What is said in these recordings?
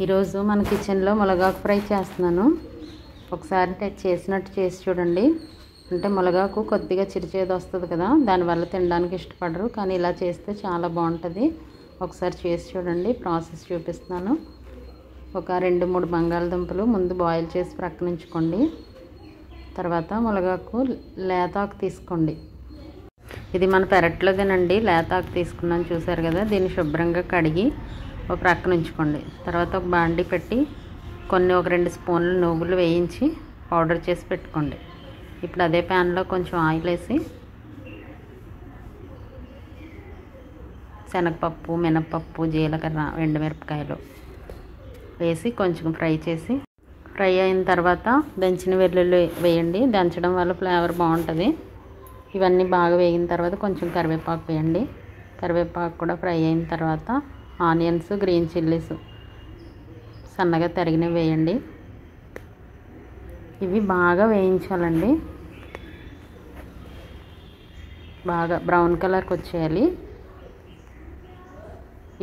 ఈరోజు మన కిచెన్లో మునగాకు ఫ్రై చేస్తున్నాను. ఒకసారి చేసినట్టు చేసి చూడండి. అంటే మునగాకు కొద్దిగా చిరుచేదు వస్తుంది కదా, దానివల్ల తినడానికి ఇష్టపడరు. కానీ ఇలా చేస్తే చాలా బాగుంటుంది. ఒకసారి చేసి చూడండి. ప్రాసెస్ చూపిస్తున్నాను. ఒక 2-3 బంగాళదుంపలు ముందు బాయిల్ చేసి ప్రక్కన ఉంచుకోండి. తర్వాత మునగాకు లేతాకు తీసుకోండి. ఇది మన పెరట్లోదేనండి. లేతాకు తీసుకున్నాను, చూసారు కదా. దీన్ని శుభ్రంగా కడిగి ఒక ప్రక్కన ఉంచుకోండి. తర్వాత ఒక బాండి పెట్టి ఒక 2 స్పూన్లు నువ్వులు వేయించి పౌడర్ చేసి పెట్టుకోండి. ఇప్పుడు అదే ప్యాన్లో కొంచెం ఆయిల్ వేసి శనగపప్పు, మినపప్పు, జీలకర్ర, ఎండుమిరపకాయలు వేసి కొంచెం ఫ్రై చేసి, ఫ్రై అయిన తర్వాత దంచిన వెల్లుల్లి వేయండి. దంచడం వల్ల ఫ్లేవర్ బాగుంటుంది. ఇవన్నీ బాగా వేగిన తర్వాత కొంచెం కరివేపాకు వేయండి. కరివేపాకు కూడా ఫ్రై అయిన తర్వాత ఆనియన్స్, గ్రీన్ చిల్లీస్ సన్నగా తరిగినవి వేయండి. ఇవి బాగా వేయించాలండి. బాగా బ్రౌన్ కలర్కి వచ్చేయాలి.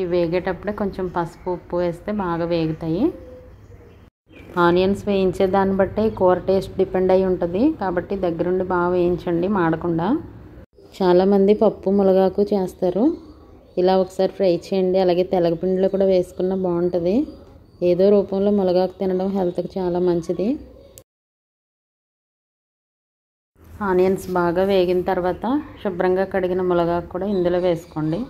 ఇవి వేగేటప్పుడే కొంచెం పసుపు, ఉప్పు వేస్తే బాగా వేగుతాయి. ఆనియన్స్ వేయించే దాన్ని బట్టి కూర టేస్ట్ డిపెండ్ అయి ఉంటుంది. కాబట్టి దగ్గరుండి బాగా వేయించండి, మాడకుండా. చాలామంది పప్పు మునగాకు చేస్తారు. ఇలా ఒకసారి ఫ్రై చేయండి. అలాగే తెలగపిండిలో కూడా వేసుకున్న బాగుంటుంది. ఏదో రూపంలో మునగాకు తినడం హెల్త్కి చాలా మంచిది. ఆనియన్స్ బాగా వేగిన తర్వాత శుభ్రంగా కడిగిన మునగాకు కూడా ఇందులో వేసుకోండి.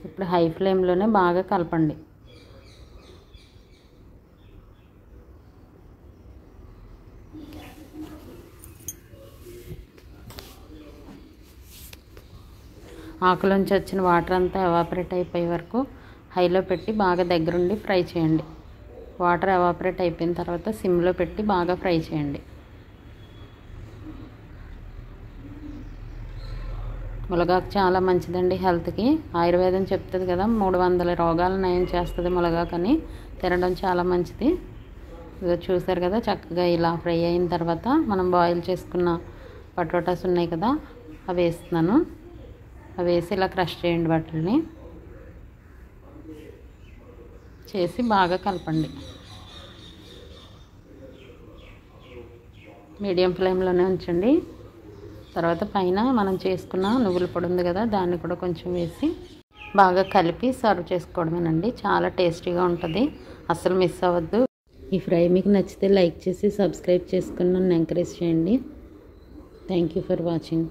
ఇప్పుడు హై ఫ్లేమ్లోనే బాగా కలపండి. ఆకులోంచి వచ్చిన వాటర్ అంతా ఎవాపరేట్ అయిపోయే వరకు హైలో పెట్టి బాగా దగ్గరుండి ఫ్రై చేయండి. వాటర్ ఎవాపరేట్ అయిపోయిన తర్వాత సిమ్లో పెట్టి బాగా ఫ్రై చేయండి. మునగాకు చాలా మంచిదండి హెల్త్కి. ఆయుర్వేదం చెప్తుంది కదా, 300 రోగాలు నయం చేస్తుంది మునగాకు అని. తినడం చాలా మంచిది. ఇదో చూసారు కదా, చక్కగా ఇలా ఫ్రై అయిన తర్వాత మనం బాయిల్ చేసుకున్న పొటాటోస్ ఉన్నాయి కదా, అవి వేస్తున్నాను. అవి వేసి ఇలా క్రష్ చేయండి. వాటిని చేసి బాగా కలపండి. మీడియం ఫ్లేమ్లోనే ఉంచండి. తర్వాత పైన మనం చేసుకున్న నువ్వుల పొడి ఉంది కదా, దాన్ని కూడా కొంచెం వేసి బాగా కలిపి సర్వ్ చేసుకోవడమేనండి. చాలా టేస్టీగా ఉంటుంది. అస్సలు మిస్ అవ్వద్దు. ఈ ఫ్రై మీకు నచ్చితే లైక్ చేసి సబ్స్క్రైబ్ చేసుకుని నన్ను ఎంకరేజ్ చేయండి. Thank you for watching.